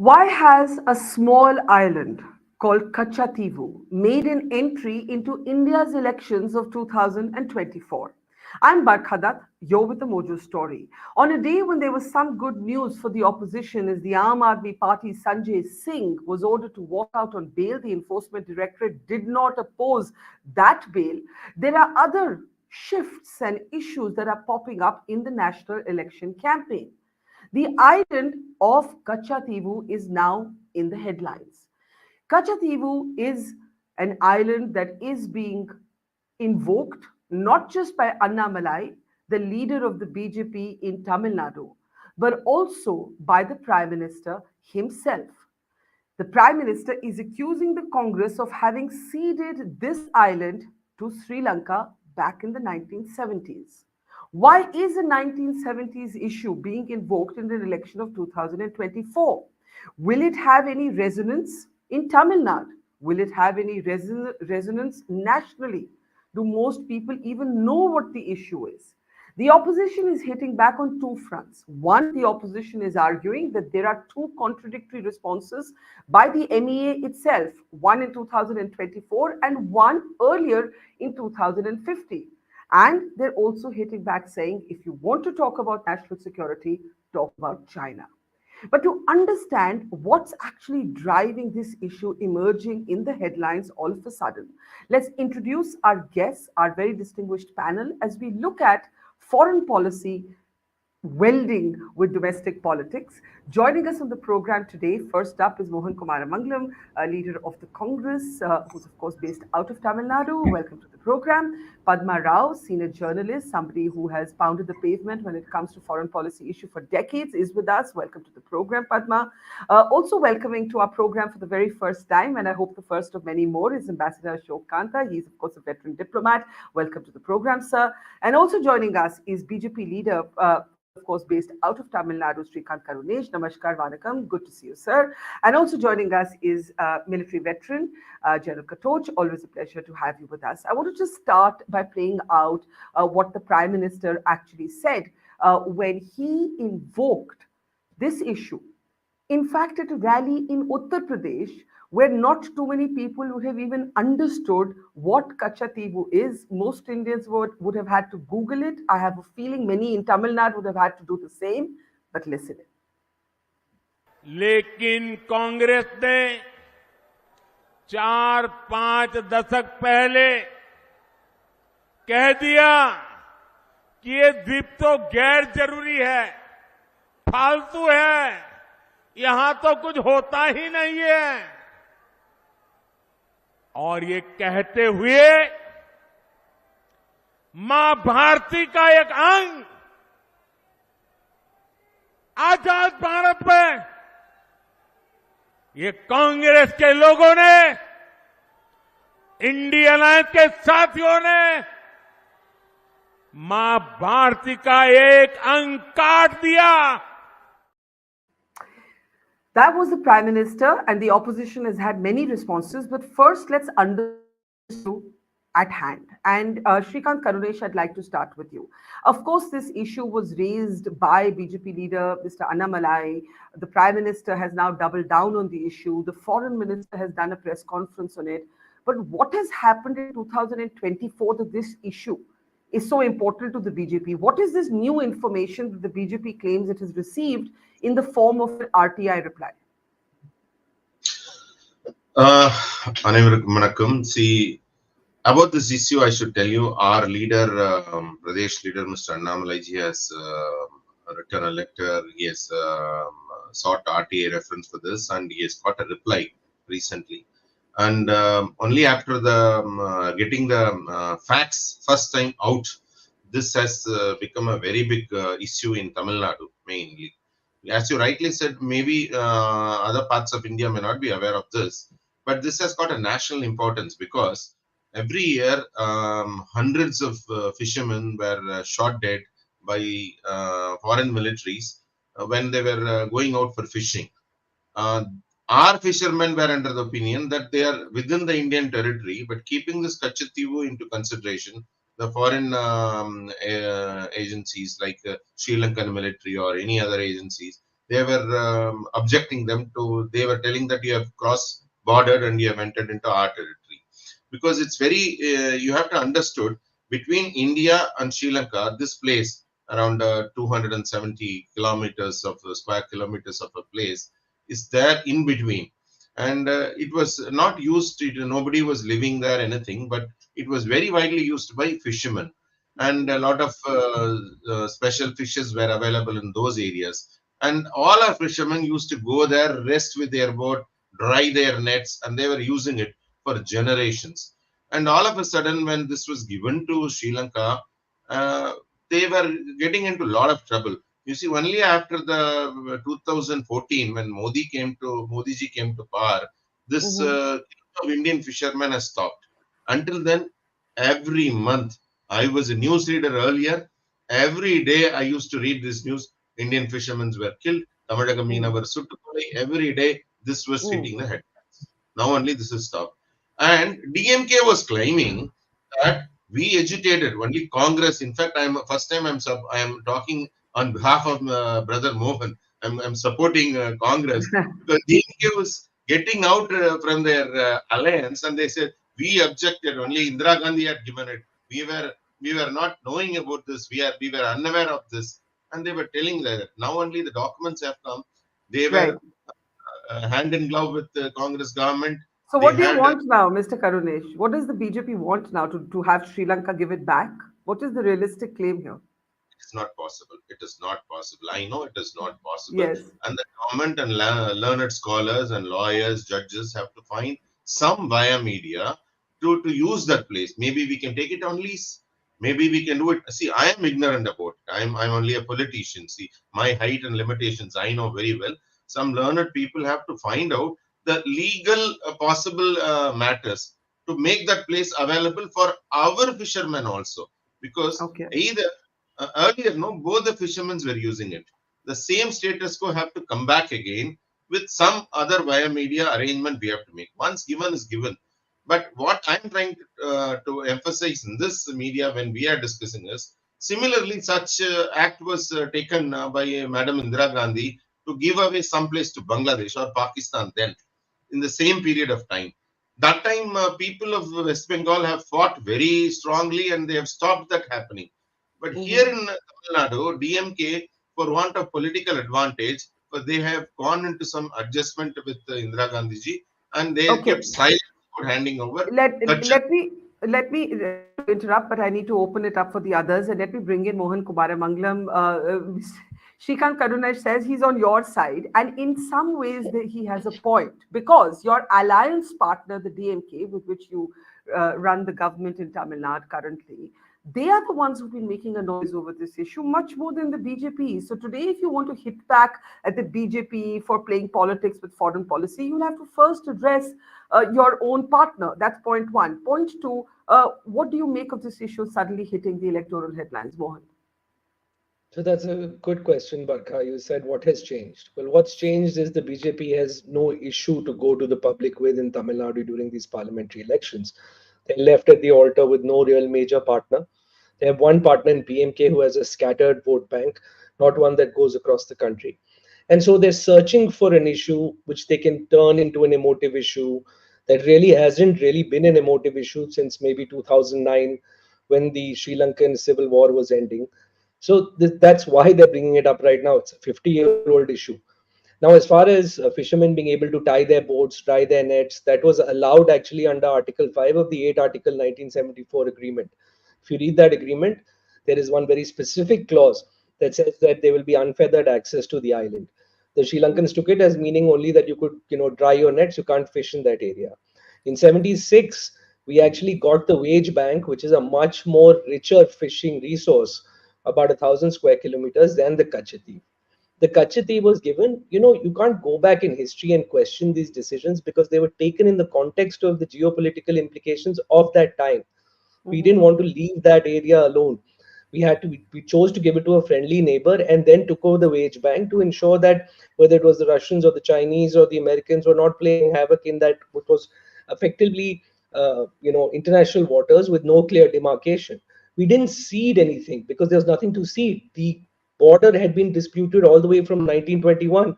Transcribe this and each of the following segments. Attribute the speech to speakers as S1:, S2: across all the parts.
S1: Why has a small island called Katchatheevu made an entry into India's elections of 2024? I'm Barkha, you're with the Mojo story. On a day when there was some good news for the opposition as the Aam Aadmi Party Sanjay Singh was ordered to walk out on bail, the Enforcement Directorate did not oppose that bail. There are other shifts and issues that are popping up in the national election campaign. The island of Katchatheevu is now in the headlines. Katchatheevu is an island that is being invoked not just by Annamalai, the leader of the BJP in Tamil Nadu, but also by the Prime Minister himself. The Prime Minister is accusing the Congress of having ceded this island to Sri Lanka back in the 1970s. Why is the 1970s issue being invoked in the election of 2024? Will it have any resonance in Tamil Nadu? Will it have any resonance nationally? Do most people even know what the issue is? The opposition is hitting back on two fronts. One, the opposition is arguing that there are two contradictory responses by the MEA itself, one in 2024 and one earlier in 2050. And they're also hitting back saying, if you want to talk about national security, talk about China. But to understand what's actually driving this issue emerging in the headlines all of a sudden, let's introduce our guests, our very distinguished panel, as we look at foreign policy welding with domestic politics. Joining us on the program today, first up is Mohan Kumar Mangalam, leader of the Congress, who's of course based out of Tamil Nadu. Welcome to the program. Padma Rao, senior journalist, somebody who has pounded the pavement when it comes to foreign policy issue for decades, is with us. Welcome to the program, Padma. Also welcoming to our program for the very first time, and I hope the first of many more, is Ambassador Ashok Kanta. He's of course a veteran diplomat. Welcome to the program, sir. And also joining us is BJP leader, of course, based out of Tamil Nadu, Srikant Karunesh. Namaskar, Vanakam. Good to see you, sir. And also joining us is military veteran, General Katoch. Always a pleasure to have you with us. I want to just start by playing out what the Prime Minister actually said when he invoked this issue. In fact, at a rally in Uttar Pradesh, where not too many people would have even understood what Katchatheevu is. Most Indians would have had to Google it. I have a feeling many in Tamil Nadu would have had to do the same. But listen.
S2: लेकिन कांग्रेस ने 4-5 दशक पहले कह दिया कि ये द्वीप तो गैर जरूरी है, फालतू है, यहां तो कुछ होता ही नहीं है। और ये कहते हुए मां भारती का एक अंग आजाद भारत में ये कांग्रेस के लोगों ने, इंडियन अलायंस के साथियों ने मां भारती का एक अंग काट दिया।
S1: That was the Prime Minister, and the opposition has had many responses. But first, let's understand at hand. And Srikant Karunesh, I'd like to start with you. Of course, this issue was raised by BJP leader Mr. Annamalai. The Prime Minister has now doubled down on the issue. The Foreign Minister has done a press conference on it. But what has happened in 2024 that this issue is so important to the BJP? What is this new information that the BJP claims it has received in the form of an RTI reply?
S3: Vanakkam. See, about this issue, I should tell you, our leader, Pradesh leader, Mr. Annamalai ji, has written a letter. He has sought RTI reference for this, and he has got a reply recently. And only after the getting the facts first time out, this has become a very big issue in Tamil Nadu mainly. As you rightly said, maybe other parts of India may not be aware of this, but this has got a national importance because every year hundreds of fishermen were shot dead by foreign militaries when they were going out for fishing. Our fishermen were under the opinion that they are within the Indian territory, but keeping this Katchatheevu into consideration, the foreign agencies like Sri Lankan military or any other agencies, they were objecting them to, they were telling that you have crossed border and you have entered into our territory. Because it's very, you have to understood, between India and Sri Lanka, this place, around 270 kilometers of square kilometers of a place, is there in between. And it was not used, nobody was living there, anything, but it was very widely used by fishermen. And a lot of special fishes were available in those areas. And all our fishermen used to go there, rest with their boat, dry their nets, and they were using it for generations. And all of a sudden, when this was given to Sri Lanka, uh, they were getting into a lot of trouble. You see, only after the 2014, when Modi ji came to power, this of Indian fishermen has stopped. Until then, every month, I was a news reader earlier. Every day, I used to read this news. Indian fishermen were killed. Tamadaga Meena Suttukolai. Every day, this was hitting the headlines. Now only this is stopped. And DMK was claiming that we agitated only Congress. In fact, first time I am talking on behalf of brother Mohan. I'm supporting Congress because DMK was getting out from their alliance, and they said we objected. Only Indira Gandhi had given it. We were not knowing about this. We were unaware of this, and they were telling that now only the documents have come. They were hand in glove with the Congress government.
S1: So
S3: They
S1: what do you
S3: had
S1: want now, Mr. Karunesh? What does the BJP want now to have Sri Lanka give it back? What is the realistic claim here?
S3: it's not possible. It is not possible. I know it is not possible.
S1: Yes.
S3: And the government and learned scholars and lawyers, judges have to find some via media to use that place. Maybe we can take it on lease. Maybe we can do it. See, I am ignorant about it. I'm only a politician. See, my height and limitations, I know very well. Some learned people have to find out the legal possible matters to make that place available for our fishermen also. Because
S1: Okay.
S3: either earlier, no, both the fishermen were using it. The same status quo have to come back again with some other via media arrangement we have to make. Once given is given. But what I'm trying to emphasize in this media when we are discussing is, similarly, such act was taken by Madam Indira Gandhi to give away some place to Bangladesh or Pakistan then, in the same period of time. That time, people of West Bengal have fought very strongly and they have stopped that happening. But here in Tamil Nadu, DMK, for want of political advantage, but they have gone into some adjustment with Indira Gandhi ji, and they
S1: Okay.
S3: kept silent about handing over.
S1: Let me interrupt, but I need to open it up for the others, and let me bring in Mohan Kumaramangalam. Shrikant Karunesh says he's on your side, and in some ways he has a point, because your alliance partner, the DMK, with which you run the government in Tamil Nadu currently, they are the ones who've been making a noise over this issue much more than the BJP. So today, if you want to hit back at the BJP for playing politics with foreign policy, you'll have to first address your own partner. That's point one. Point two, what do you make of this issue suddenly hitting the electoral headlines, Mohan?
S4: So that's a good question, Barkha. You said what has changed? Well, what's changed is the BJP has no issue to go to the public with in Tamil Nadu during these parliamentary elections. They're left at the altar with no real major partner. They have one partner in PMK who has a scattered vote bank, not one that goes across the country. And so they're searching for an issue which they can turn into an emotive issue that really hasn't really been an emotive issue since maybe 2009 when the Sri Lankan civil war was ending. So that's why they're bringing it up right now. It's a 50-year-old issue. Now, as far as fishermen being able to tie their boats, dry their nets, that was allowed actually under Article 5 of the 8 Article 1974 agreement. If you read that agreement, there is one very specific clause that says that there will be unfeathered access to the island. The Sri Lankans took it as meaning only that you could, dry your nets, you can't fish in that area. In 76, we actually got the wage bank, which is a much more richer fishing resource, about 1,000 square kilometers than the Katchatheevu. The Katchatheevu was given, you can't go back in history and question these decisions because they were taken in the context of the geopolitical implications of that time. We didn't want to leave that area alone. We chose to give it to a friendly neighbor and then took over the wage bank to ensure that whether it was the Russians or the Chinese or the Americans were not playing havoc in that, which was effectively, international waters with no clear demarcation. We didn't cede anything because there's nothing to cede. The border had been disputed all the way from 1921.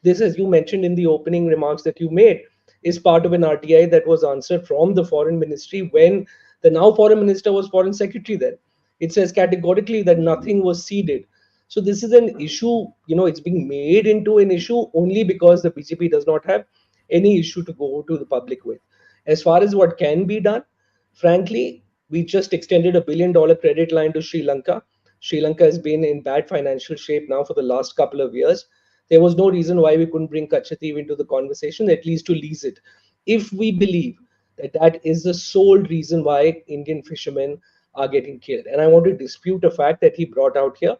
S4: This, as you mentioned in the opening remarks that you made, is part of an RTI that was answered from the foreign ministry when the now foreign minister was foreign secretary then. It says categorically that nothing was ceded. So this is an issue, it's being made into an issue only because the BJP does not have any issue to go to the public with. As far as what can be done, frankly, we just extended $1 billion credit line to Sri Lanka. Sri Lanka has been in bad financial shape now for the last couple of years. There was no reason why we couldn't bring Katchatheevu into the conversation, at least to lease it. If we believe that that is the sole reason why Indian fishermen are getting killed. And I want to dispute a fact that he brought out here,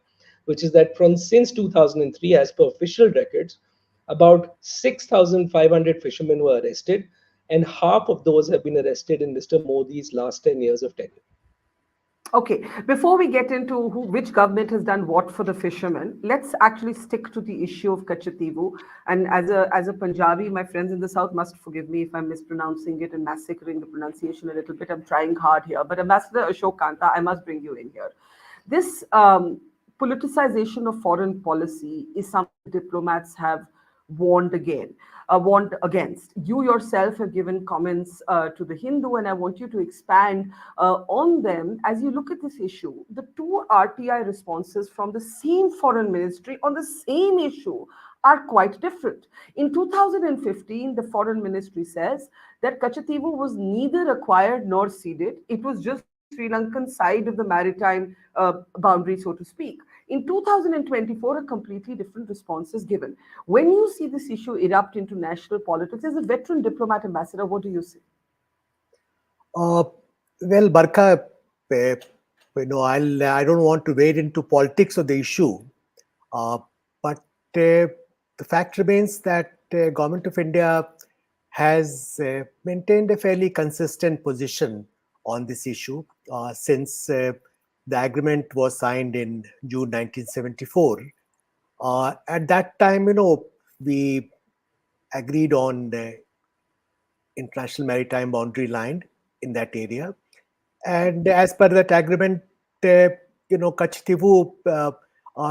S4: which is that since 2003, as per official records, about 6,500 fishermen were arrested, and half of those have been arrested in Mr. Modi's last 10 years of tenure.
S1: Okay, before we get into which government has done what for the fishermen, let's actually stick to the issue of Katchatheevu. And as a Punjabi, my friends in the south must forgive me if I'm mispronouncing it and massacring the pronunciation a little bit. I'm trying hard here. But Ambassador Ashok Kanta, I must bring you in here. This politicization of foreign policy is something diplomats have warned against. You yourself have given comments to the Hindu, and I want you to expand on them as you look at this issue. The two RTI responses from the same foreign ministry on the same issue are quite different. In 2015, the foreign ministry says that Katchatheevu was neither acquired nor ceded. It was just Sri Lankan side of the maritime boundary, so to speak. In 2024, a completely different response is given. When you see this issue erupt into national politics, as a veteran diplomat, Ambassador, what do you say?
S5: Well, Barkha, I don't want to wade into politics of the issue, but the fact remains that Government of India has maintained a fairly consistent position on this issue since the agreement was signed in June 1974. At that time, we agreed on the international maritime boundary line in that area. And as per that agreement, Katchatheevu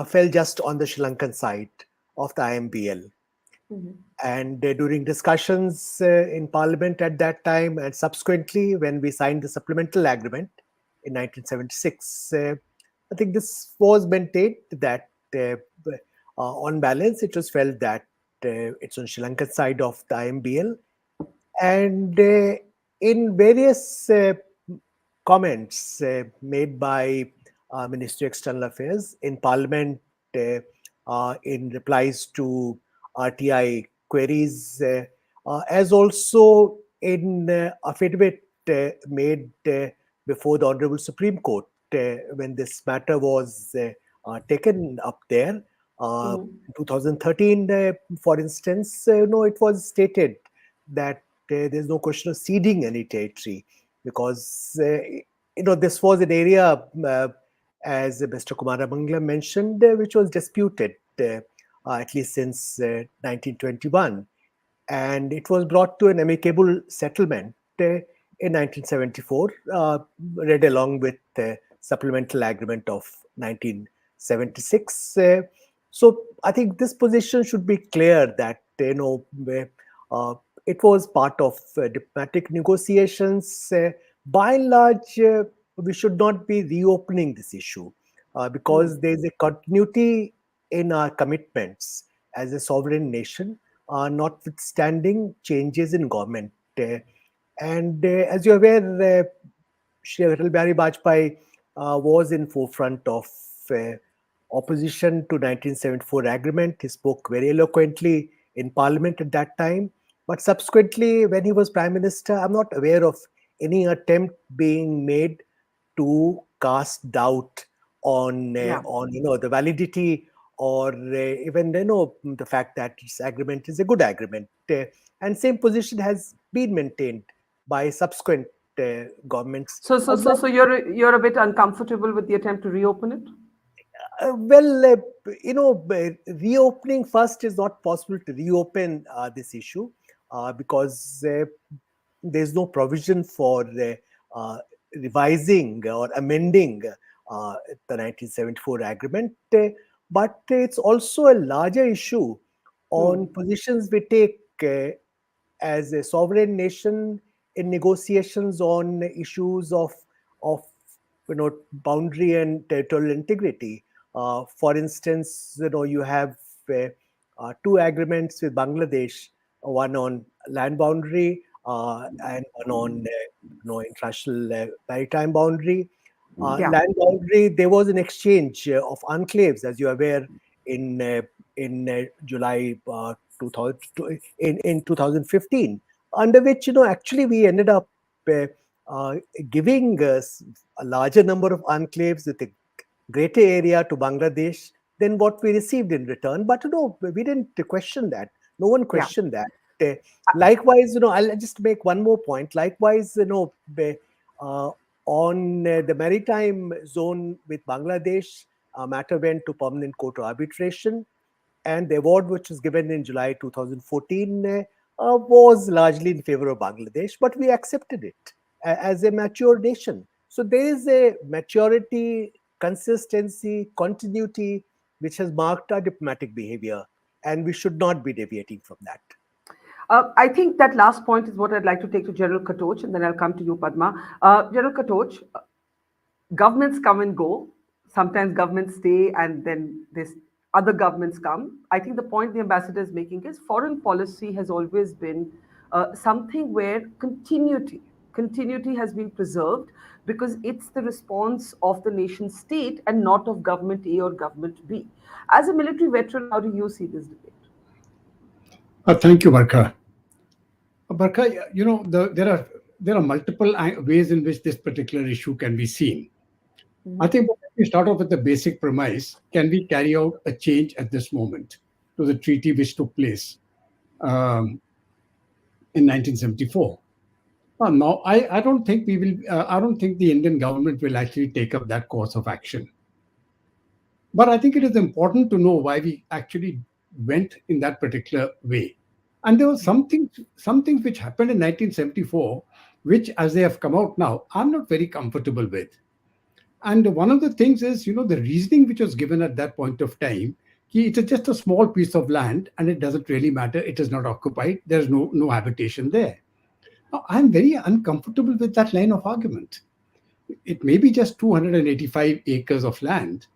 S5: fell just on the Sri Lankan side of the IMBL. Mm-hmm. And during discussions in Parliament at that time, and subsequently when we signed the supplemental agreement in 1976, I think this was maintained that on balance, it was felt that it's on Sri Lankan side of the IMBL. And in various comments made by Ministry of External Affairs in Parliament in replies to RTI queries, as also in affidavit made before the Honorable Supreme Court when this matter was taken up there. In 2013, for instance, it was stated that there's no question of ceding any territory because, this was an area, as Mr. Kumaramangalam mentioned, which was disputed at least since 1921. And it was brought to an amicable settlement in 1974, read along with the supplemental agreement of 1976. So I think this position should be clear that, it was part of diplomatic negotiations. By and large, we should not be reopening this issue because there is a continuity in our commitments as a sovereign nation, notwithstanding changes in government. And as you're aware, Shri Atal Bihari Vajpayee was in forefront of opposition to 1974 agreement. He spoke very eloquently in Parliament at that time. But subsequently, when he was Prime Minister, I'm not aware of any attempt being made to cast doubt on the validity or even the fact that this agreement is a good agreement. And same position has been maintained by subsequent governments.
S1: So you're a bit uncomfortable with the attempt to reopen it?
S5: Reopening first is not possible to reopen this issue because there's no provision for revising or amending the 1974 agreement. but it's also a larger issue on positions we take as a sovereign nation in negotiations on issues of boundary and territorial integrity. For instance, you have two agreements with Bangladesh, one on land boundary and one on international maritime boundary.
S1: Yeah.
S5: Land boundary, there was an exchange of enclaves, as you're aware, in July 2000, in 2015, under which actually we ended up uh, giving a larger number of enclaves with a greater area to Bangladesh than what we received in return. But we didn't question that. No one questioned that. Likewise, I'll just make one more point. Likewise, on the maritime zone with Bangladesh, matter went to permanent court of arbitration, and the award which was given in July 2014 was largely in favor of Bangladesh, but we accepted it as a mature nation. So there is a maturity, consistency, continuity which has marked our diplomatic behavior, and we should not be deviating from that.
S1: I think that last point is what I'd like to take to General Katoch, and then I'll come to you, Padma. General Katoch, governments come and go. Sometimes governments stay, and then this other governments come. I think the point the ambassador is making is foreign policy has always been something where continuity has been preserved, because it's the response of the nation state and not of government A or government B. As a military veteran, how do you see this debate?
S6: Thank you, Barkha. Barkha, there are multiple ways in which this particular issue can be seen. I think we start off with the basic premise: can we carry out a change at this moment to the treaty which took place in 1974? No, I don't think we will. I don't think the Indian government will actually take up that course of action. But I think it is important to know why we actually went in that particular way. And there were some things which happened in 1974, which, as they have come out now, I'm not very comfortable with. And one of the things is, the reasoning which was given at that point of time, it is just a small piece of land and it doesn't really matter. It is not occupied. There's no habitation there. Now, I'm very uncomfortable with that line of argument. It may be just 285 acres of land.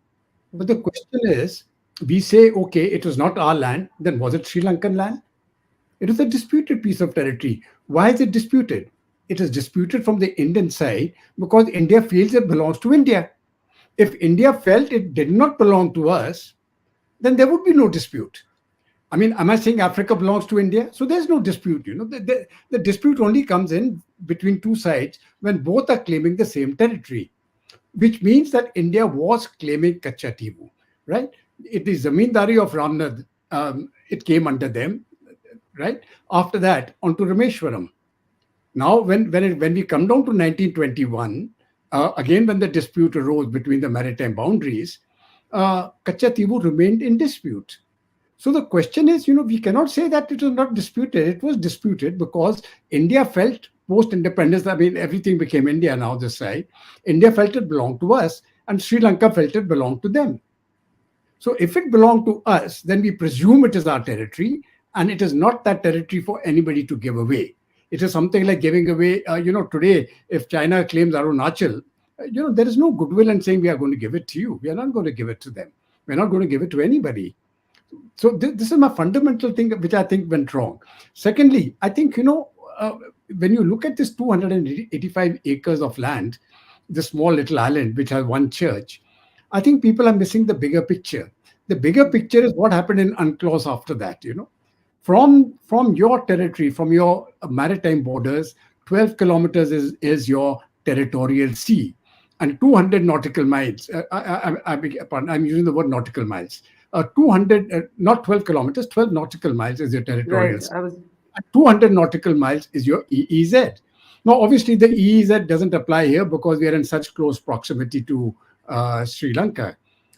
S6: But the question is, we say, okay, it was not our land. Then was it Sri Lankan land? It is a disputed piece of territory. Why is it disputed? It is disputed from the Indian side because India feels it belongs to India. If India felt it did not belong to us, then there would be no dispute. I mean, am I saying Africa belongs to India? So there's no dispute. The dispute only comes in between two sides when both are claiming the same territory, which means that India was claiming Katchatheevu, right? It is Zamindari of Ramnad. It came under them, right? After that, onto Rameshwaram. Now, when we come down to 1921, again, when the dispute arose between the maritime boundaries, Katchatheevu remained in dispute. So the question is, we cannot say that it was not disputed. It was disputed because India felt post-independence, I mean, everything became India now this side. India felt it belonged to us and Sri Lanka felt it belonged to them. So if it belonged to us, then we presume it is our territory and it is not that territory for anybody to give away. It is something like giving away, today, if China claims Arunachal, there is no goodwill in saying we are going to give it to you. We are not going to give it to them. We're not going to give it to anybody. So this is my fundamental thing which I think went wrong. Secondly, I think, when you look at this 285 acres of land, this small little island which has one church, I think people are missing the bigger picture. The bigger picture is what happened in UNCLOS after that, From your territory, from your maritime borders, 12 kilometers is your territorial sea. And 200 nautical miles, I beg your pardon, I'm using the word nautical miles. 200, not 12 kilometers, 12 nautical miles is your territorial sea. 200 nautical miles is your EEZ. Now, obviously, the EEZ doesn't apply here because we are in such close proximity to Sri Lanka.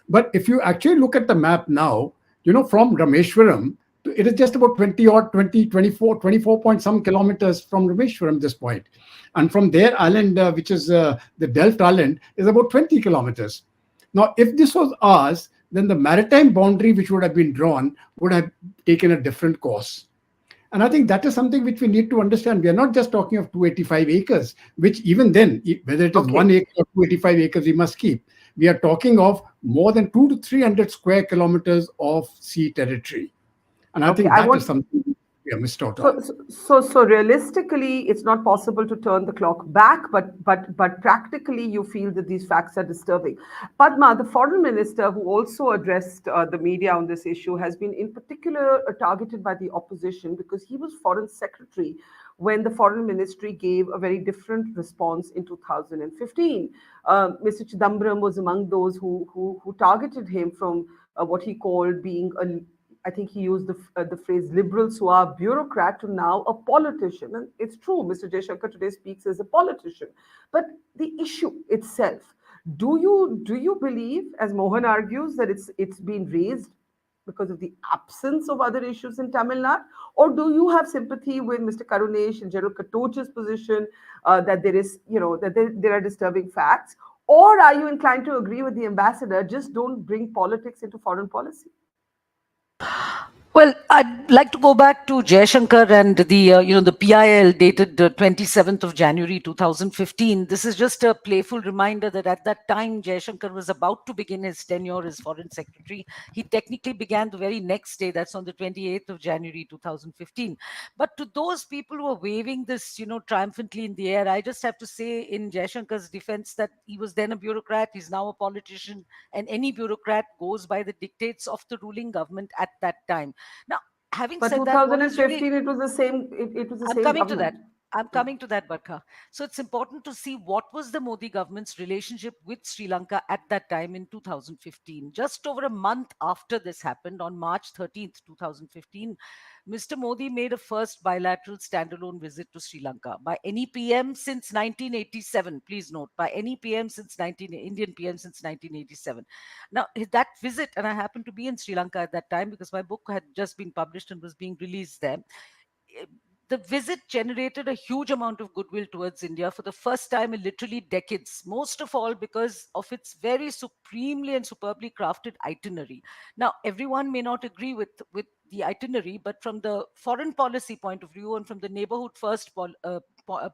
S6: But if you actually look at the map now, from Rameshwaram, it is just about 24 point some kilometers from Rameshwaram this point. And from their island, which is the Delft Island, is about 20 kilometers. Now, if this was ours, then the maritime boundary which would have been drawn would have taken a different course. And I think that is something which we need to understand. We are not just talking of 285 acres, which even then, whether it is
S1: Okay.
S6: 1 acre or 285 acres, we must keep. We are talking of more than 200 to 300 square kilometers of sea territory. And I
S1: Okay,
S6: think
S1: I
S6: that
S1: want
S6: is something we are missed out
S1: so,
S6: on.
S1: so realistically, it's not possible to turn the clock back, but practically, you feel that these facts are disturbing. Padma, the foreign minister who also addressed the media on this issue, has been in particular targeted by the opposition because he was foreign secretary when the foreign ministry gave a very different response in 2015. Mr. Chidambaram was among those who targeted him from what he called being a, I think he used the phrase liberal suave bureaucrat to now a politician. And it's true, Mr. Jaishankar today speaks as a politician. But the issue itself, do you believe, as Mohan argues, that it's been raised because of the absence of other issues in Tamil Nadu? Or do you have sympathy with Mr. Karunesh and General Katoch's position that there is, that there are disturbing facts? Or are you inclined to agree with the ambassador, just don't bring politics into foreign policy?
S7: Well, I'd like to go back to Jaishankar and the PIL dated 27th of January 2015. This is just a playful reminder that at that time, Jaishankar was about to begin his tenure as foreign secretary. He technically began the very next day, that's on the 28th of January 2015. But to those people who are waving this, triumphantly in the air, I just have to say in Jaishankar's defense that he was then a bureaucrat, he's now a politician, and any bureaucrat goes by the dictates of the ruling government at that time. Now, having
S1: But
S7: said that, what is
S1: 2015,
S7: really,
S1: it was the same. It was the
S7: I'm
S1: same
S7: coming to that.
S1: government.
S7: I'm coming to that, Barkha. So it's important to see what was the Modi government's relationship with Sri Lanka at that time in 2015. Just over a month after this happened, on March 13th, 2015, Mr. Modi made a first bilateral standalone visit to Sri Lanka by any PM since 1987. Please note, by any PM since Indian PM since 1987. Now, that visit, and I happened to be in Sri Lanka at that time because my book had just been published and was being released there. The visit generated a huge amount of goodwill towards India for the first time in literally decades, most of all because of its very supremely and superbly crafted itinerary. Now, everyone may not agree with the itinerary, but from the foreign policy point of view and from the neighborhood first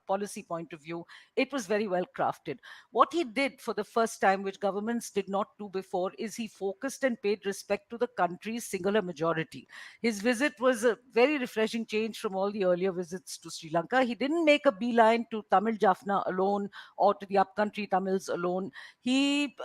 S7: policy point of view, it was very well crafted. What he did for the first time, which governments did not do before, is he focused and paid respect to the country's singular majority. His visit was a very refreshing change from all the earlier visits to Sri Lanka. He didn't make a beeline to Tamil Jaffna alone or to the upcountry Tamils alone. He,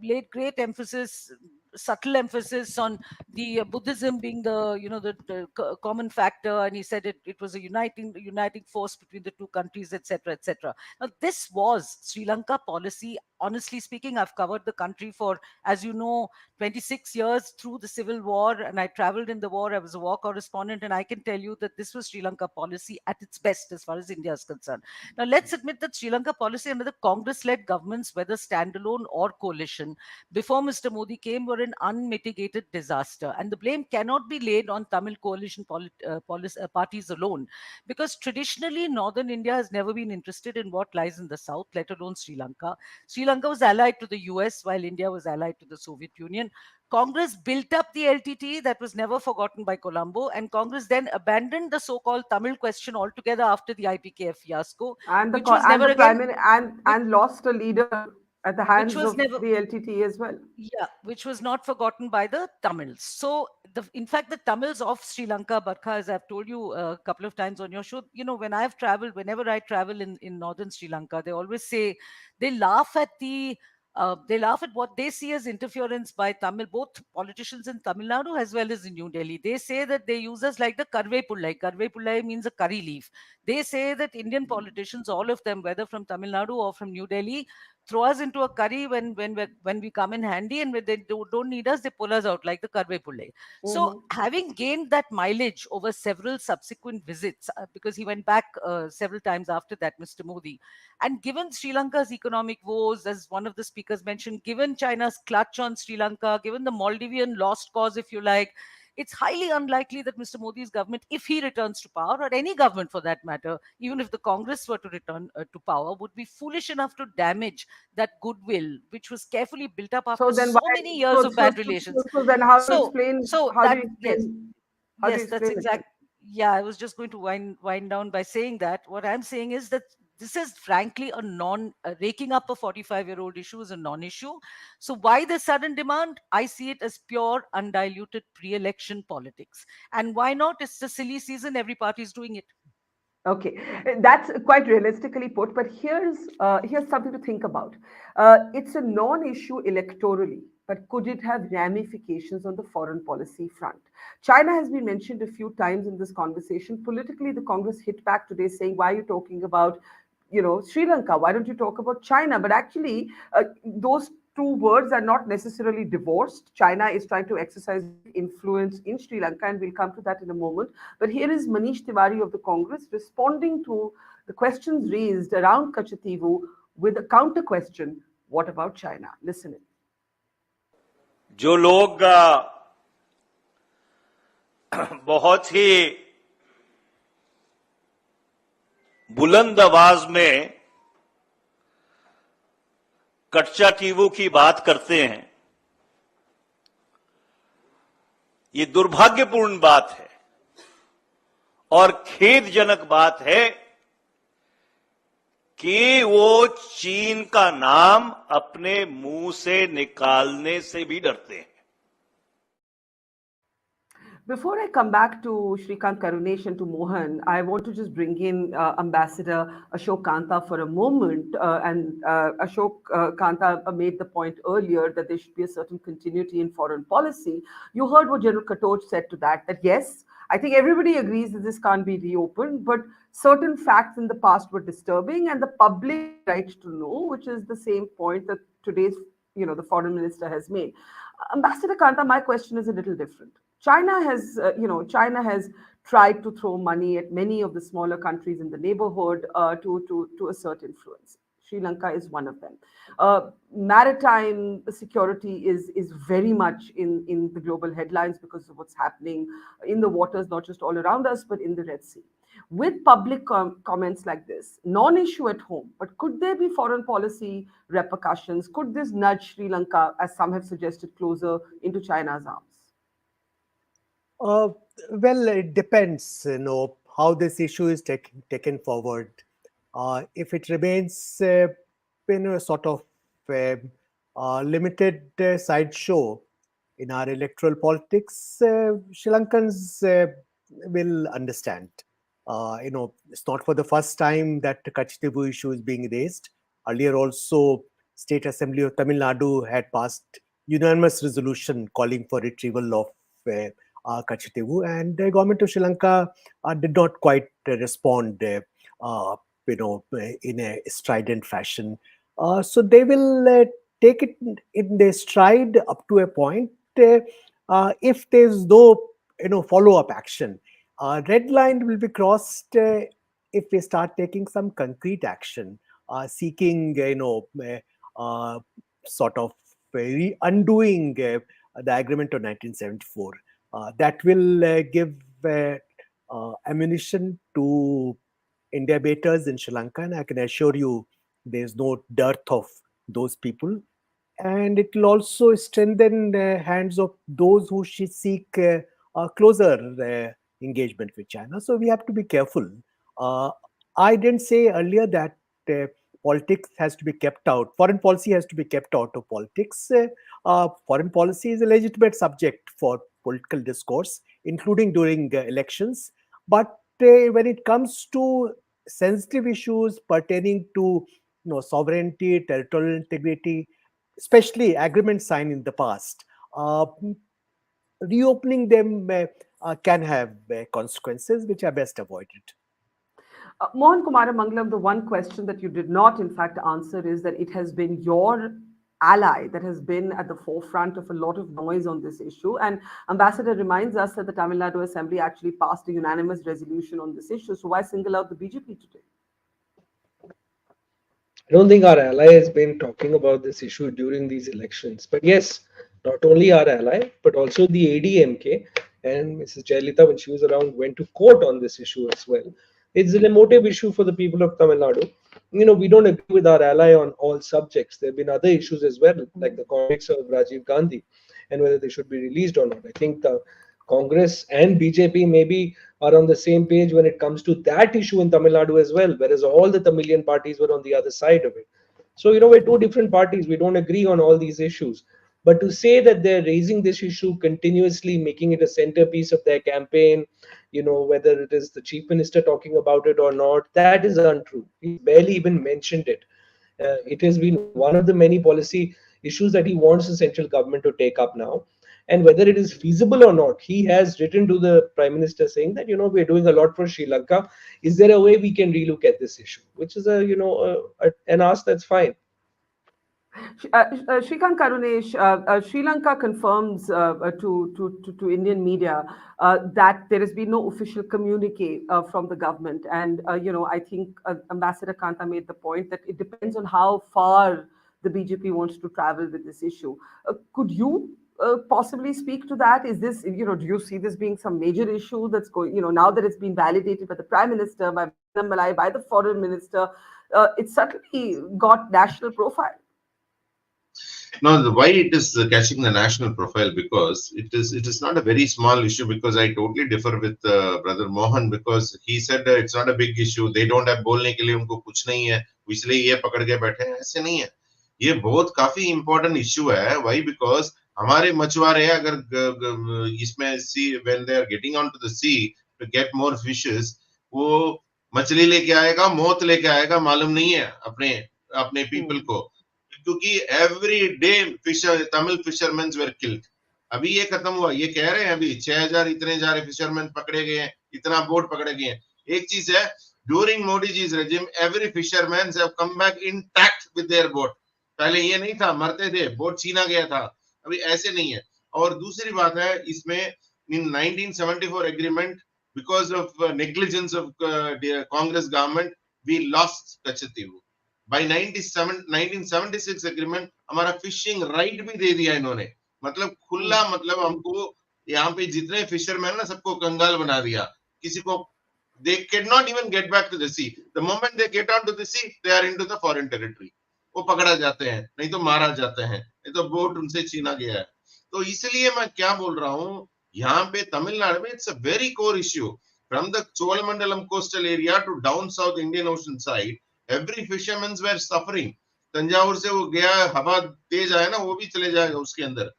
S7: laid great emphasis, subtle emphasis on the Buddhism being the common factor, and he said it was a uniting force between the two countries, etc., etc. Now, this was Sri Lanka policy. Honestly speaking, I've covered the country for, as you know, 26 years through the civil war, and I traveled in the war. I was a war correspondent, and I can tell you that this was Sri Lanka policy at its best as far as India is concerned. Now, let's admit that Sri Lanka policy under the Congress-led governments, whether standalone or coalition, before Mr. Modi came, were an unmitigated disaster. And the blame cannot be laid on Tamil coalition parties alone, because traditionally, northern India has never been interested in what lies in the south, let alone Sri Lanka. Sri Lanka was allied to the US, while India was allied to the Soviet Union. Congress built up the LTT that was never forgotten by Colombo, and Congress then abandoned the so-called Tamil question altogether after the IPKF fiasco,
S1: And
S7: which was never
S1: the
S7: again,
S1: and lost a leader at the
S7: which
S1: hands
S7: was
S1: of
S7: never,
S1: the LTT as well.
S7: yeah, which was not forgotten by the Tamils. So, in fact, the Tamils of Sri Lanka, Barkha, as I've told you a couple of times on your show, when I've traveled, whenever I travel in northern Sri Lanka, they always say they laugh at what they see as interference by Tamil, both politicians in Tamil Nadu as well as in New Delhi. They say that they use us like the karve pullai. Karve pullai means a curry leaf. They say that Indian politicians, all of them, whether from Tamil Nadu or from New Delhi, throw us into a curry when we come in handy, and when they don't need us, they pull us out like the karve pullai. So,
S1: Mhm.
S7: having gained that mileage over several subsequent visits, because he went back several times after that, Mr. Modi, and given Sri Lanka's economic woes, as one of the speakers mentioned, given China's clutch on Sri Lanka, given the Maldivian lost cause, if you like, it's highly unlikely that Mr. Modi's government, if he returns to power, or any government for that matter, even if the Congress were to return to power, would be foolish enough to damage that goodwill which was carefully built up after
S1: So then
S7: so
S1: why?
S7: many years of bad relations.
S1: So then how do you
S7: So,
S1: explain?
S7: so
S1: How do
S7: that,
S1: you
S7: yes,
S1: explain? How do you
S7: yes, that's
S1: explain it then?
S7: exact. Yeah, I was just going to wind down by saying that what I'm saying is that this is frankly a raking up a 45-year-old issue is a non-issue. So why the sudden demand? I see it as pure, undiluted pre-election politics. And why not? It's the silly season. Every party is doing it.
S1: Okay, that's quite realistically put. But here's something to think about. It's a non-issue electorally, but could it have ramifications on the foreign policy front? China has been mentioned a few times in this conversation. Politically, the Congress hit back today saying, "Why are you talking about, Sri Lanka? Why don't you talk about China?" But actually, those two words are not necessarily divorced. China is trying to exercise influence in Sri Lanka, and we'll come to that in a moment. But here is Manish Tiwari of the Congress responding to the questions raised around Katchatheevu with a counter question: what about China? Listen in.
S8: जो लोग बहुत ही बुलंद आवाज में कच्चाटीवू की बात करते हैं, ये दुर्भाग्यपूर्ण बात है और खेदजनक बात है कि वो चीन का नाम अपने मुंह से निकालने से भी डरते हैं.
S1: Before I come back to Shrikant Karunesh and to Mohan, I want to just bring in Ambassador Ashok Kanta for a moment. Ashok Kanta made the point earlier that there should be a certain continuity in foreign policy. You heard what General Katoch said to that yes, I think everybody agrees that this can't be reopened, but certain facts in the past were disturbing and the public right to know, which is the same point that today's, the foreign minister has made. Ambassador Kanta, my question is a little different. China has tried to throw money at many of the smaller countries in the neighborhood to assert influence. Sri Lanka is one of them. Maritime security is very much in the global headlines because of what's happening in the waters, not just all around us, but in the Red Sea. With public comments like this, non-issue at home, but could there be foreign policy repercussions? Could this nudge Sri Lanka, as some have suggested, closer into China's arms?
S5: Well, it depends, how this issue is taken forward. If it remains in a sort of limited sideshow in our electoral politics, Sri Lankans will understand. It's not for the first time that the Katchatheevu issue is being raised. Earlier also, State Assembly of Tamil Nadu had passed unanimous resolution calling for retrieval of Katchatheevu, and the government of Sri Lanka did not quite respond, in a strident fashion. So they will take it in their stride up to a point. If there's no, follow-up action, red line will be crossed if we start taking some concrete action, seeking, sort of undoing the agreement of 1974. That will give ammunition to India baiters in Sri Lanka, and I can assure you there's no dearth of those people. And it will also strengthen the hands of those who seek closer engagement with China. So we have to be careful. I didn't say earlier that politics has to be kept out. Foreign policy has to be kept out of politics. Foreign policy is a legitimate subject for political discourse, including during elections. But when it comes to sensitive issues pertaining to sovereignty, territorial integrity, especially agreements signed in the past, reopening them can have consequences which are best avoided.
S1: Mohan Kumara Mangalam, the one question that you did not, in fact, answer is that it has been your ally that has been at the forefront of a lot of noise on this issue. And Ambassador reminds us that the Tamil Nadu Assembly actually passed a unanimous resolution on this issue. So why single out the BJP today?
S4: I don't think our ally has been talking about this issue during these elections. But yes, not only our ally, but also the ADMK and Mrs. Jayalalitha, when she was around, went to court on this issue as well. It's an emotive issue for the people of Tamil Nadu. We don't agree with our ally on all subjects. There have been other issues as well, like the convicts of Rajiv Gandhi and whether they should be released or not. I think the Congress and BJP maybe are on the same page when it comes to that issue in Tamil Nadu as well, whereas all the Tamilian parties were on the other side of it. So, we're two different parties. We don't agree on all these issues. But to say that they're raising this issue continuously, making it a centerpiece of their campaign, whether it is the chief minister talking about it or not, that is untrue. He barely even mentioned it. It has been one of the many policy issues that he wants the central government to take up now. And whether it is feasible or not, he has written to the prime minister saying that, we're doing a lot for Sri Lanka. Is there a way we can relook at this issue? Which is an ask that's fine.
S1: Shrikant Karunesh, Sri Lanka confirms to Indian media that there has been no official communique from the government. And, I think Ambassador Kanta made the point that it depends on how far the BJP wants to travel with this issue. Could you possibly speak to that? Is this, do you see this being some major issue that's going, now that it's been validated by the Prime Minister, by Annamalai, by the Foreign Minister, it's certainly got national profile.
S3: No, why it is catching the national profile, because it is not a very small issue, because I totally differ with brother Mohan, because he said it's not a big issue, they don't have बोलने के लिए उनको कुछ नहीं है इसलिए ये पकड़ के बैठे हैं. ऐसे नहीं है, ये बहुत काफी important issue है. Why? Because हमारे मछुआरे अगर इसमें sea, when they are getting onto the sea to get more fishes, वो मछली लेके आएगा, मौत लेके आएगा, मालूम नहीं है अपने people को, क्योंकि every day Tamil fishermen were killed. अभी ये खत्म हुआ, ये कह रहे हैं अभी 6000 इतने सारे फिशरमैन पकड़े गए हैं, इतना बोट पकड़े गए हैं. एक चीज है, during Modi ji's regime every fishermen have come back intact with their boat. पहले ये नहीं था, मरते थे, बोट छीना गया था, अभी ऐसे नहीं है. और दूसरी बात है, इसमें in 1974 agreement, because of negligence of the Congress government, we lost Katchatheevu. By 1976 agreement हमारा फिशिंग राइट भी दे दिया इन्होंने, मतलब खुला, मतलब हमको यहाँ पे जितने फिशरमैन ना सबको कंगाल बना दिया. किसी को they cannot even get back to the sea. The moment they get onto the sea, they are into the foreign territory. वो पकड़ा जाते हैं, नहीं तो मारा जाते हैं, नहीं तो बोट उनसे छीना गया है. तो इसलिए मैं क्या बोल रहा हूँ, यहाँ पे तमिलनाडु में it's a very core issue. From the Cholamandalam coastal area to down south Indian Ocean side, every fishermen were suffering. Thanjavur से वो गया, हवा तेज आया ना, वो भी चले जाएगा उसके अंदर.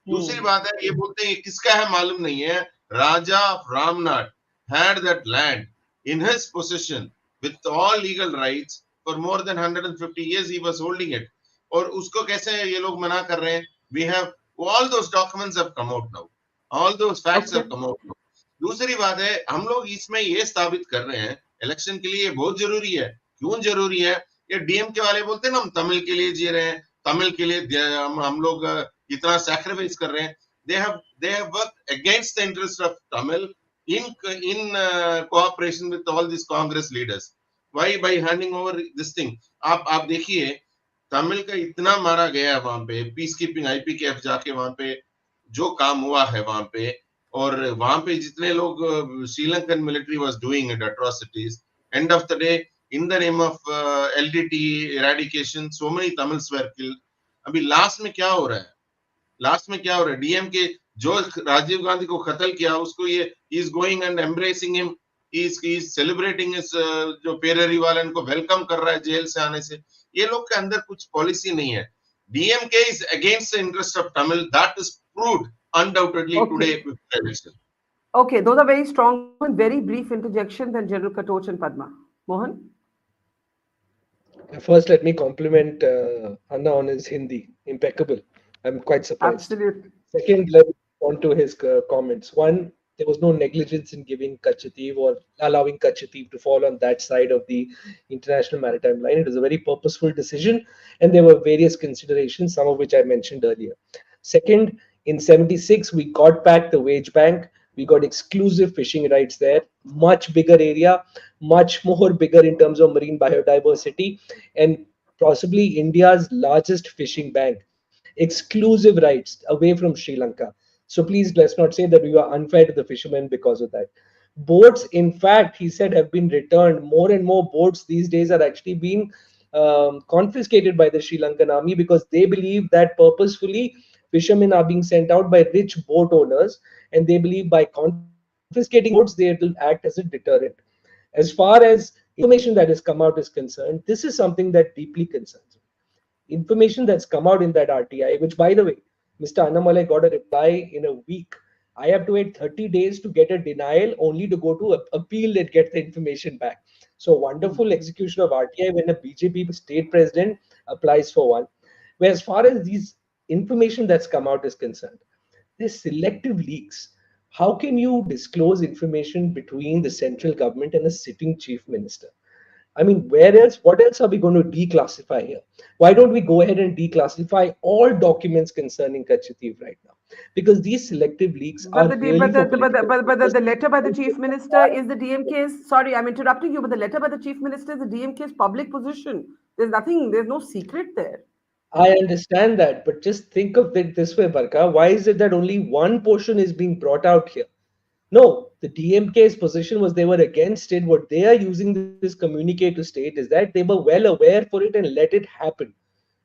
S3: दूसरी बात है, ये बोलते हैं किसका है मालूम नहीं है. राजा Ramnath had that land in his possession with all legal rights for more than 150 years. He was holding it. और उसको कैसे ये लोग मना कर रहे हैं? We have all those documents have come out now. All those facts have come out now. दूसरी बात है, हम लोग इसमें ये स्थापित कर रहे हैं, इलेक्शन के लिए बहुत जरूरी है. क्यों जरूरी है? ये डीएमके वाले बोलते हैं ना, हम तमिल के लिए जी रहे हैं, तमिल के लिए हम लोग इतना सैक्रिफाइस कर रहे हैं. they have worked against the interest of Tamil in cooperation with all these Congress leaders. Why? By handing over this thing. आप देखिए, तमिल का इतना मारा गया है वहां पे, पीस कीपिंग IPKF जाके वहां पे जो काम हुआ है वहां पे, और वहां पे जितने लोग Sri Lankan military was doing it atrocities, end of the day, in the name of LDT eradication, so many Tamils were killed. अभी लास्ट में क्या हो रहा है? लास्ट में क्या हो रहा है? डीएमके जो राजीव गांधी को कत्ल किया, उसको ये is going and embracing him, he is celebrating his जो पेरेरी वाले इनको वेलकम कर रहा है जेल से आने से. ये लोग के अंदर कुछ पॉलिसी नहीं है. DMK is against the interest of Tamil. That is proved undoubtedly today with the election.
S1: Okay, those are very strong and very brief interjection. Then General Katoch and Padma. Mohan?
S4: First, let me compliment Anna on his Hindi. Impeccable. I'm quite surprised.
S1: Absolutely.
S4: Second, let me on to his comments. One, there was no negligence in giving Katchatheevu or allowing Katchatheevu to fall on that side of the international maritime line. It was a very purposeful decision, and there were various considerations, some of which I mentioned earlier. Second, in 76, we got back the wage bank. We got exclusive fishing rights there, much bigger area, much more bigger in terms of marine biodiversity, and possibly India's largest fishing bank. Exclusive rights away from Sri Lanka. So please, let's not say that we were unfair to the fishermen because of that. Boats, in fact, he said, have been returned. More and more boats these days are actually being confiscated by the Sri Lankan army, because they believe that purposefully fishermen are being sent out by rich boat owners, and they believe by confiscating boats they will act as a deterrent. As far as information that has come out is concerned, this is something that deeply concerns me. Information that's come out in that RTI, which, by the way, Mr. Annamalai got a reply in a week. I have to wait 30 days to get a denial, only to go to appeal and get the information back. So wonderful execution of RTI when a BJP state president applies for one. Where as far as these information that's come out is concerned, there's selective leaks. How can you disclose information between the central government and a sitting chief minister? I mean, where else? What else are we going to declassify here? Why don't we go ahead and declassify all documents concerning Katchatheevu right now? Because these selective leaks are really for
S1: but the letter by the chief minister is the DMK's. Sorry, I'm interrupting you, but the letter by the chief minister is the DMK's public position. There's nothing. There's no secret there.
S4: I understand that, but just think of it this way, Barkha. Why is it that only one portion is being brought out here? No, the DMK's position was they were against it. What they are using this communique to state is that they were well aware for it and let it happen.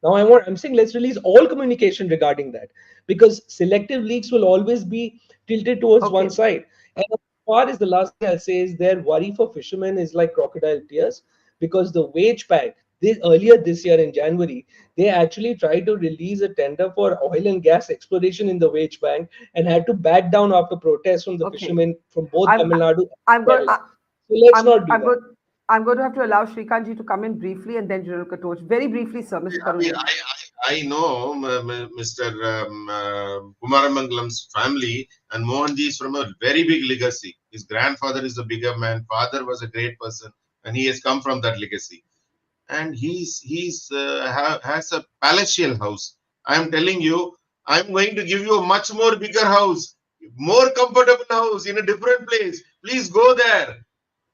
S4: Now I'm saying let's release all communication regarding that, because selective leaks will always be tilted towards one side. And as far as the last thing I'll say is, their worry for fishermen is like crocodile tears, because the wage pact, earlier this year in January, they actually tried to release a tender for oil and gas exploration in the wage bank and had to back down after protests from the fishermen from both Tamil Nadu and Kerala. So let's not do that.
S1: I'm going to have to allow Shrikant ji to come in briefly, and then General Katoch. Very briefly, sir. Mr. Karun.
S3: I know Mr. Kumaramangalam's family, and Mohanji is from a very big legacy. His grandfather is a bigger man. Father was a great person, and he has come from that legacy. And he's has a palatial house. I am telling you, I'm going to give you a much more bigger house, more comfortable house in a different place. Please go there.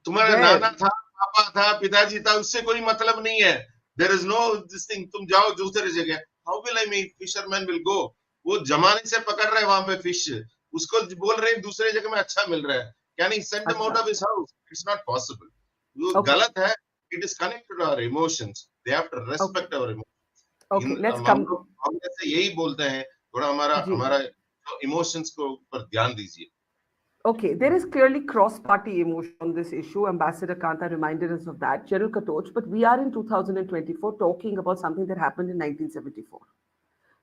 S3: तुम्हारा नाना था, पापा था, पिताजी था, उससे कोई मतलब नहीं है. There is no this thing. तुम जाओ दूसरी जगह. How will I make? Fishermen will go. वो जमाने से पकड़ रहे हैं वहां पे fish. उसको बोल रहे हैं दूसरे जगह में अच्छा मिल रहा है. Can he send them out of his house? It's not possible. वो गलत है. It is connected to our emotions. They have to respect our emotions.
S1: Okay, let's come.
S3: हम ऐसे यही बोलते हैं. थोड़ा हमारा emotions को पर ध्यान दीजिए.
S1: Okay, there is clearly cross-party emotion on this issue. Ambassador Kanta reminded us of that. General Katoch, but we are in 2024 talking about something that happened in 1974,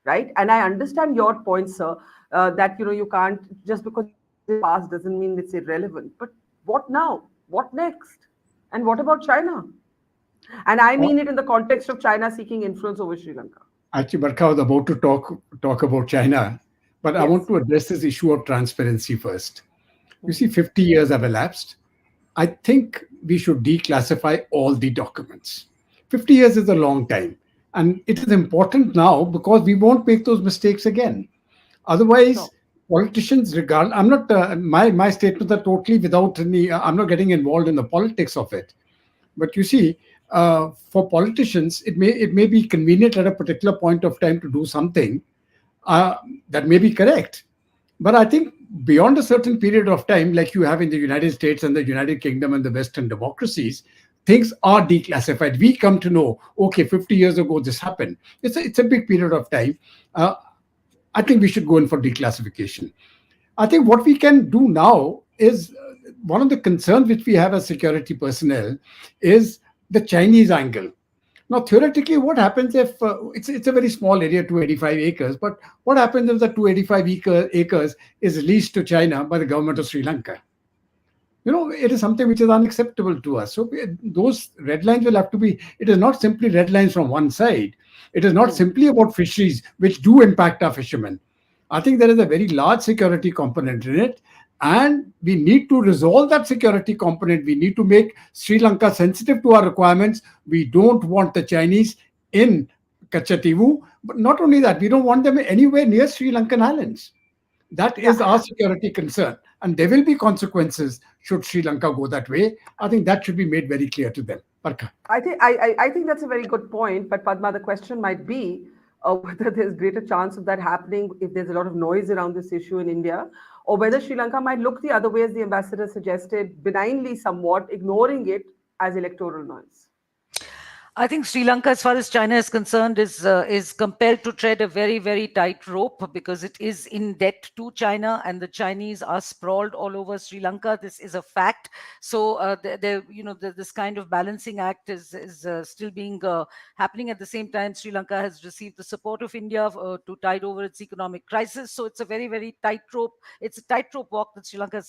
S1: right? And I understand your point, sir, that you can't, just because it's past doesn't mean it's irrelevant. But what now? What next? And what about China? And I mean it in the context of China seeking influence over Sri Lanka.
S6: Actually, Barkha was about to talk about China, but yes. I want to address this issue of transparency first. You see, 50 years have elapsed. I think we should declassify all the documents. 50 years is a long time. And it is important now because we won't make those mistakes again. Otherwise, politicians I'm not, my statements are totally without any, I'm not getting involved in the politics of it. But you see, for politicians, it may be convenient at a particular point of time to do something that may be correct. But I think beyond a certain period of time, like you have in the United States and the United Kingdom and the Western democracies, things are declassified. We come to know, okay, 50 years ago, this happened. It's a big period of time. I think we should go in for declassification. I think what we can do now is, one of the concerns which we have as security personnel is the Chinese angle. Now, theoretically, what happens if it's a very small area, 285 acres, but what happens if the 285 acres is leased to China by the government of Sri Lanka? It is something which is unacceptable to us. So those red lines will have to be, it is not simply red lines from one side. It is not simply about fisheries, which do impact our fishermen. I think there is a very large security component in it. And we need to resolve that security component. We need to make Sri Lanka sensitive to our requirements. We don't want the Chinese in Katchatheevu. But not only that, we don't want them anywhere near Sri Lankan islands. That is our security concern. And there will be consequences should Sri Lanka go that way. I think that should be made very clear to them. Barkha.
S1: I think that's a very good point. But Padma, the question might be, whether there's greater chance of that happening if there's a lot of noise around this issue in India, or whether Sri Lanka might look the other way, as the ambassador suggested, benignly somewhat, ignoring it as electoral noise.
S7: I think Sri Lanka, as far as China is concerned, is compelled to tread a very, very tight rope because it is in debt to China, and the Chinese are sprawled all over Sri Lanka. This is a fact. So, this kind of balancing act is still being happening. At the same time, Sri Lanka has received the support of India to tide over its economic crisis. So, it's a very, very tightrope. It's a tightrope walk that Sri Lanka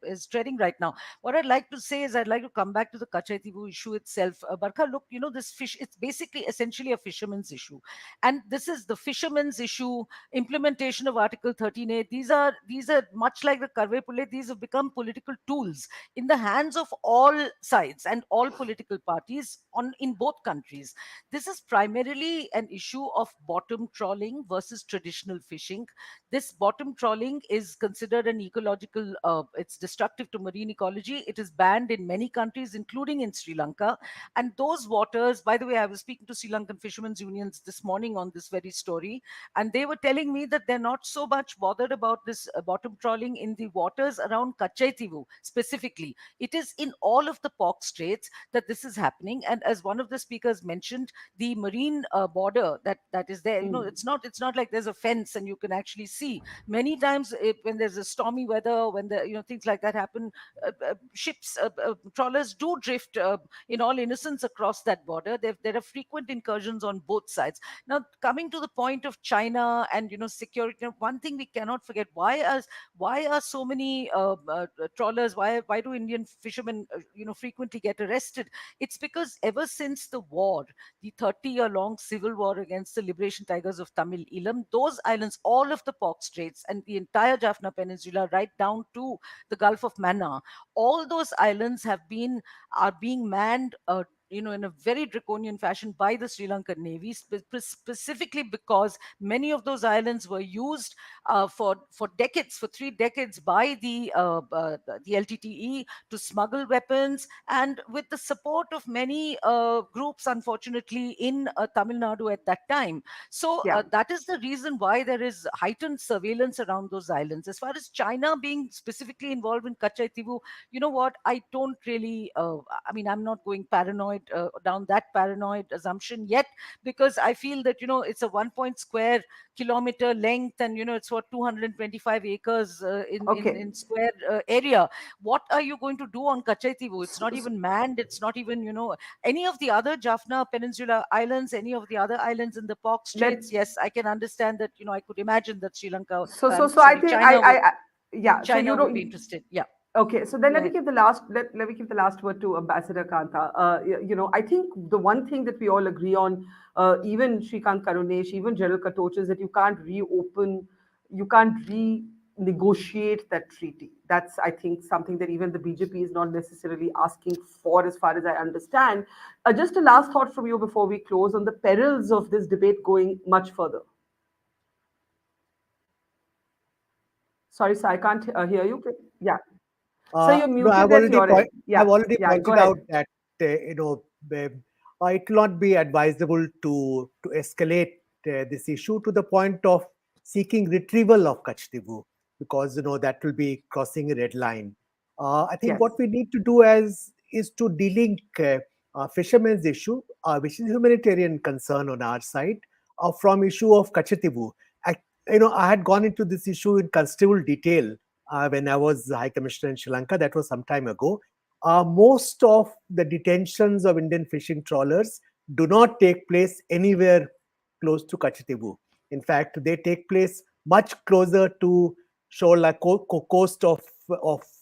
S7: is treading right now. What I'd like to say is I'd like to come back to the Katchatheevu issue itself. Barkha, look, this fish, it's basically essentially a fisherman's issue. And this is the fisherman's issue, implementation of Article 13A. These are much like the Karve Pule, these have become political tools in the hands of all sides and all political parties in both countries. This is primarily an issue of bottom trawling versus traditional fishing. This bottom trawling is considered an ecological, it's destructive to marine ecology. It is banned in many countries, including in Sri Lanka. And those waters, by the way, I was speaking to Sri Lankan fishermen's unions this morning on this very story, and they were telling me that they're not so much bothered about this bottom trawling in the waters around Katchatheevu specifically. It is in all of the pork straits that this is happening. And as one of the speakers mentioned, the marine border that is there, it's not like there's a fence and you can actually see. Many times when there's a stormy weather, when things like that happen, ships, trawlers do drift in all innocence across that border. There are frequent incursions on both sides. Now, coming to the point of China and security, one thing we cannot forget: why are so many trawlers? Why do Indian fishermen frequently get arrested? It's because ever since the war, the 30-year-long civil war against the liberation tigers of Tamil Nadu, those islands, all of the Pork Straits and the entire Jaffna Peninsula, right down to the Gulf of Mannar, all those islands are being manned in a very draconian fashion by the Sri Lankan Navy, specifically because many of those islands were used for decades, for 3 decades, by the LTTE to smuggle weapons, and with the support of many groups, unfortunately, in Tamil Nadu at that time. So that is the reason why there is heightened surveillance around those islands. As far as China being specifically involved in Katchatheevu, you know what? I don't really, I'm not going paranoid down that paranoid assumption yet, because I feel that it's a 1 square kilometer length, and it's what 225 acres in square area. What are you going to do on Katchatheevu? It's not even manned. It's not even any of the other Jaffna Peninsula islands, any of the other islands in the Pork Straits. Yes, I can understand that. I could imagine that Sri Lanka.
S1: I think
S7: China would be interested. Yeah.
S1: Okay, so then let me give the last word to Ambassador Kanta. I think the one thing that we all agree on, even Shrikant Karunesh, even General Katoch, is that you can't renegotiate that treaty. That's, I think, something that even the BJP is not necessarily asking for, as far as I understand. Just a last thought from you before we close on the perils of this debate going much further. Sorry, sir, I can't hear you. Yeah. So you're muted.
S5: I've already pointed out that it will not be advisable to escalate this issue to the point of seeking retrieval of Katchatheevu, because that will be crossing a red line. I think what we need to do is to delink fishermen's issue, which is a humanitarian concern on our side, from issue of Katchatheevu. I had gone into this issue in considerable detail when I was High Commissioner in Sri Lanka. That was some time ago. Most of the detentions of Indian fishing trawlers do not take place anywhere close to Katchatheevu. In fact, they take place much closer to coast of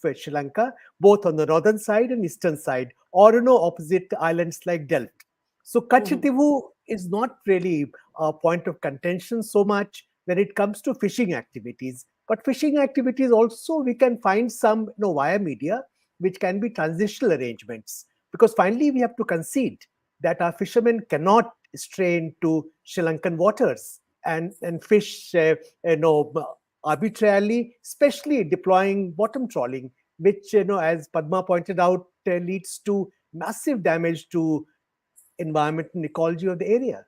S5: Sri Lanka, both on the northern side and eastern side, or opposite islands like Delft. So Katchatheevu is not really a point of contention so much when it comes to fishing activities. But fishing activities also, we can find some via media, which can be transitional arrangements. Because finally, we have to concede that our fishermen cannot stray into Sri Lankan waters and fish arbitrarily, especially deploying bottom trawling, which, as Padma pointed out, leads to massive damage to environment and ecology of the area.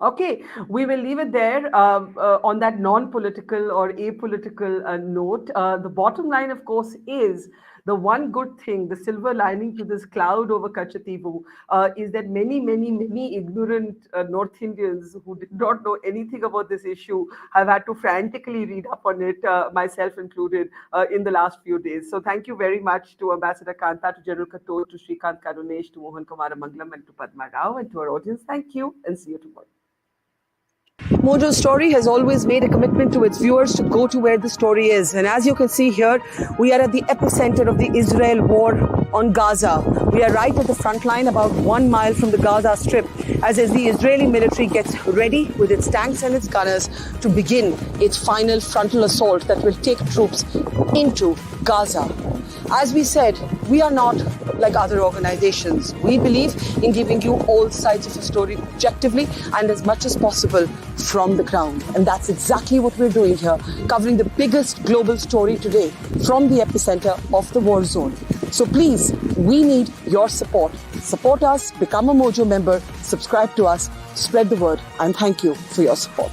S1: Okay, we will leave it there on that non-political or apolitical note. The bottom line, of course, is the one good thing, the silver lining to this cloud over Katchatheevu, is that many ignorant North Indians who did not know anything about this issue have had to frantically read up on it, myself included, in the last few days. So thank you very much to Ambassador Kanta, to General Katur, to Srikant Karunesh, to Mohan Kumar Mangalam, and to Padma Rao, and to our audience. Thank you, and see you tomorrow. Mojo's Story has always made a commitment to its viewers to go to where the story is. And as you can see here, we are at the epicenter of the Israel war on Gaza. We are right at the front line, about 1 mile from the Gaza Strip, as the Israeli military gets ready with its tanks and its gunners to begin its final frontal assault that will take troops into Gaza. As we said, we are not like other organizations. We believe in giving you all sides of the story objectively and as much as possible from the ground. And that's exactly what we're doing here, covering the biggest global story today from the epicenter of the war zone. So please, we need your support. Support us, become a Mojo member, subscribe to us, spread the word, and thank you for your support.